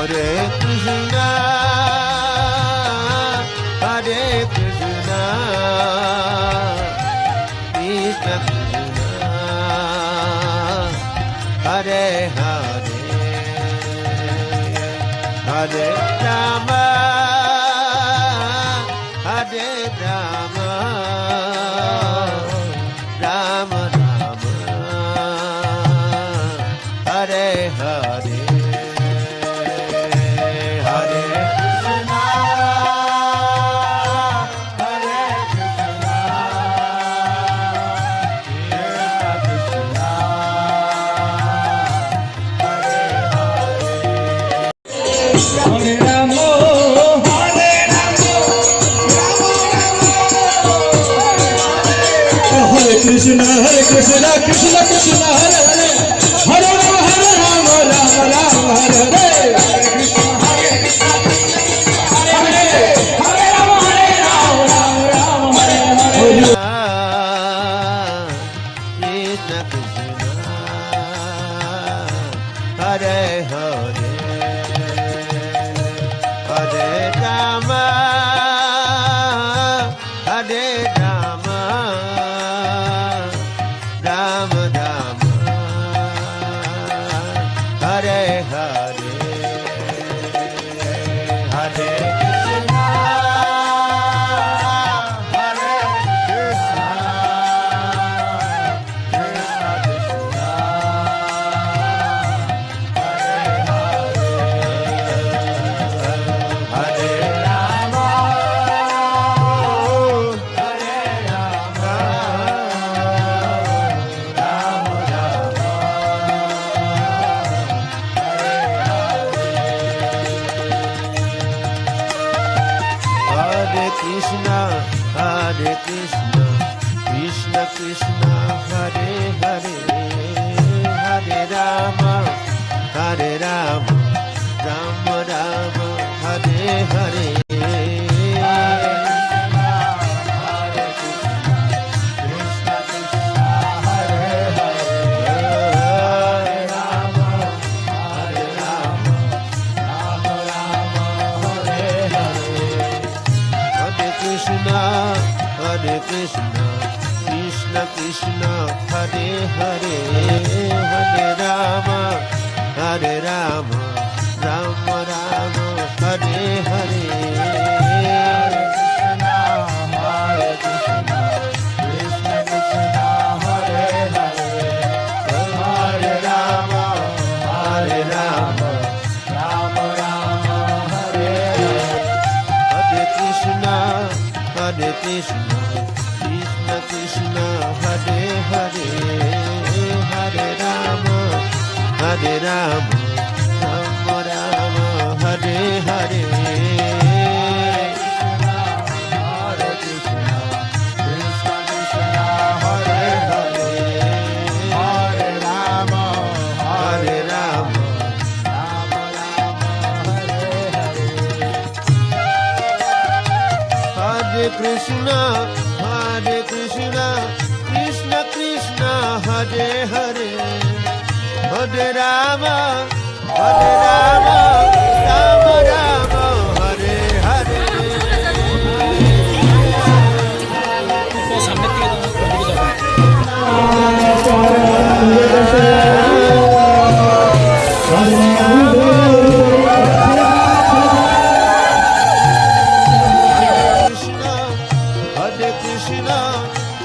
Hare Krishna, Hare Krishna, Krishna Krishna, Hare Hare, Hare Rama, Hare Rama, Rama Rama, Hare Hare. Krishna, Hare Krishna, Krishna Krishna, Hare Hare, Hare Rama, Hare Rama, Rama Rama, Hare Hare. Hare Krishna, Hare Rama, Hare Rama, Rama Rama, Hare Hare. Krishna Krishna, Hare Hare, Hare Rama, Hare Rama, Rama Rama, Hare Hare, Hare Krishna, Hare Krishna, Krishna Krishna, Hare Rama, Hare Rama, Rama Rama, Hare Krishna, Hare Krishna, Krishna Krishna, Hare Hare, Hare Rama, Hare Rama, Rama Rama, Hare Hare. Krishna, Hare Krishna, Krishna Krishna, Hare Hare, Hare Rama, Hare Rama, Rama Rama, Hare Hare. Hare Krishna, Krishna Krishna, Hare Hare, Hare Rama, Hare Rama, Rama Rama, Hare Hare. Hare Krishna, Hare Krishna, Krishna Krishna, Hare Hare, Hare Rama, Hare Rama, Rama Rama, Hare Hare. Hare Krishna, Krishna Krishna, Hare Hare, Hare Rama, Hare Rama, Rama Rama, Hare Hare. Hare Krishna, Hare Krishna, Krishna Krishna, Hare Hare, Hare Rama, Hare Rama, Rama Rama, Hare Hare. Krishna, Hare Krishna,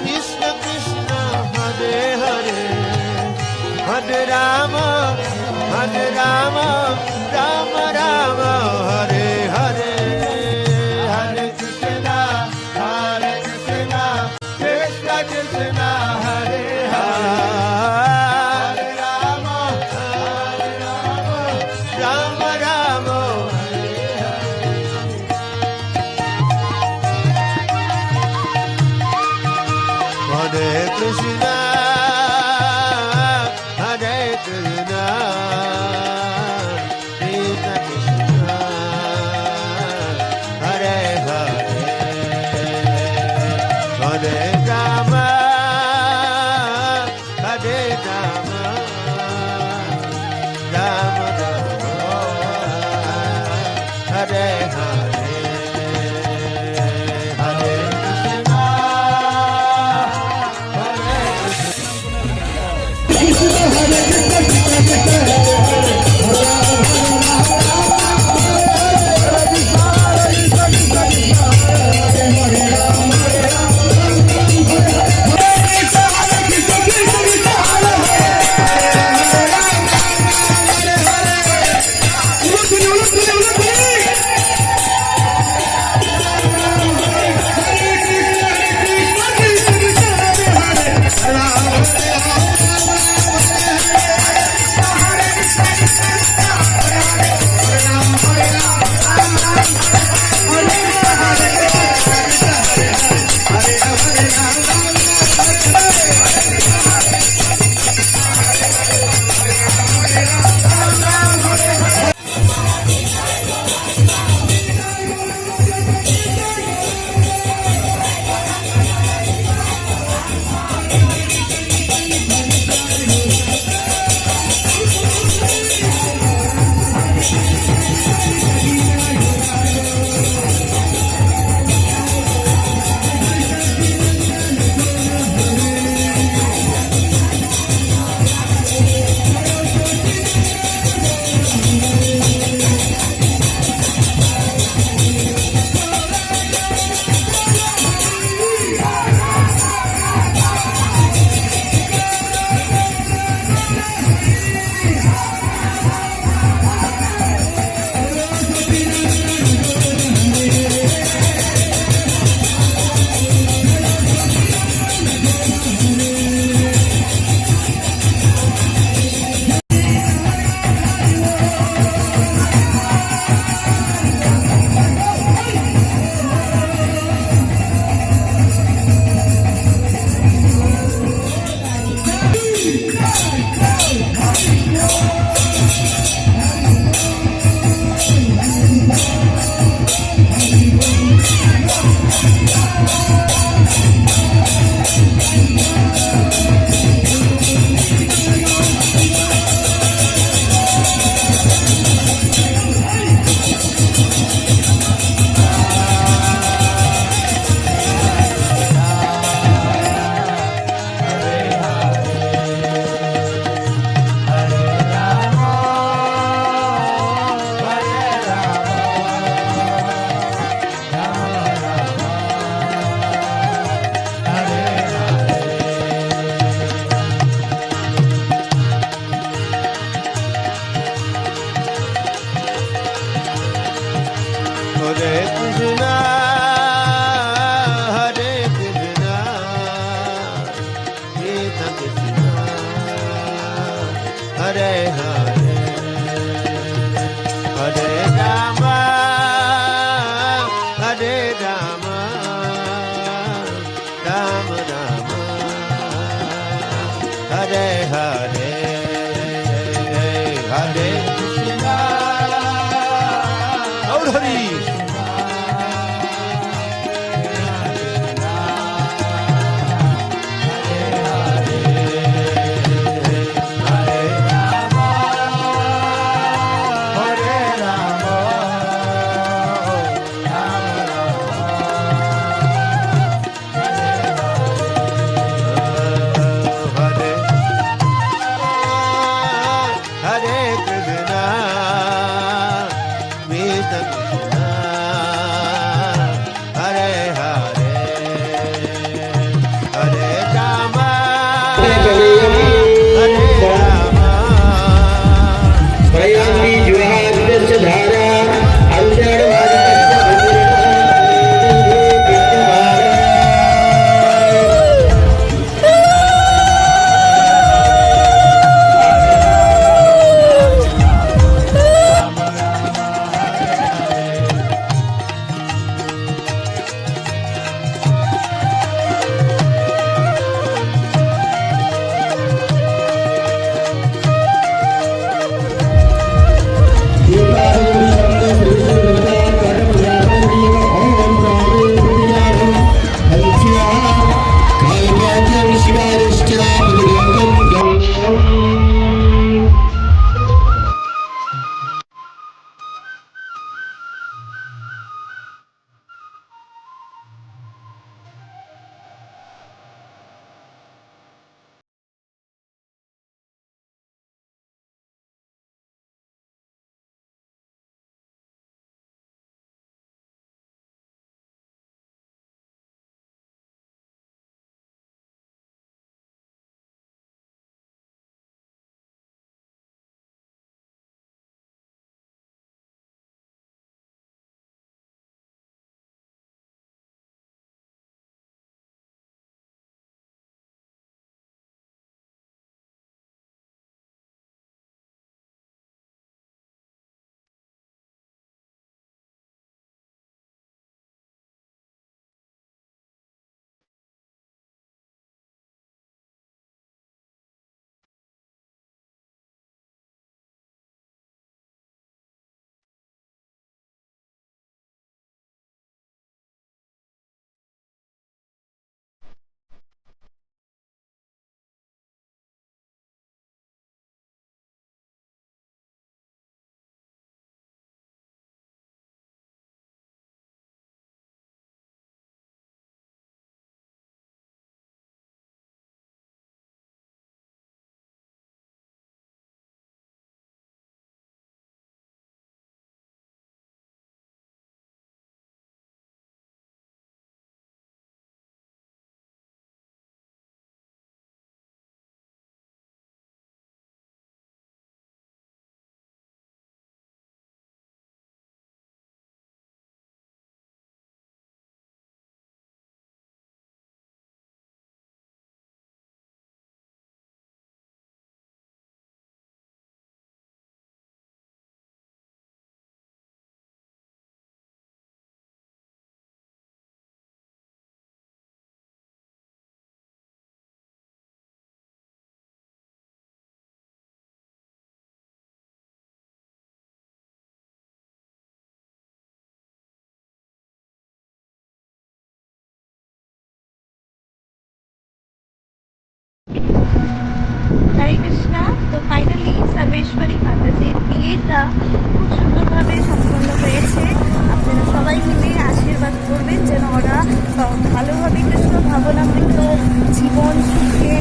Krishna Krishna, Hare Hare, Hare Rama, Hare Rama, Rama Rama, Hare Hare. Hare Krishna, Krishna Krishna, Hare Hare, Hare Rama, Rama Rama, Hare Hare. Hare Krishna, Hare Krishna, Krishna Krishna, Hare Hare, Hare Rama, Hare Rama, Rama Rama, Hare Hare, Hare Krishna, Hare Krishna, Hare Krishna, Krishna Krishna, Hare Hare, Hare Rama, Hare Rama, Rama Rama, Hare Hare, Hare Krishna, Gaur Hari. হরে কৃষ্ণা। তো finally Sarbeswari মাতাজির বিয়েটা খুব সুন্দরভাবে সম্পন্ন হয়েছে। আপনারা সবাই মিলে আশীর্বাদ করবেন যেন ওরা ভালোভাবে কৃষ্ণ ভাবনামৃত জীবন সুখে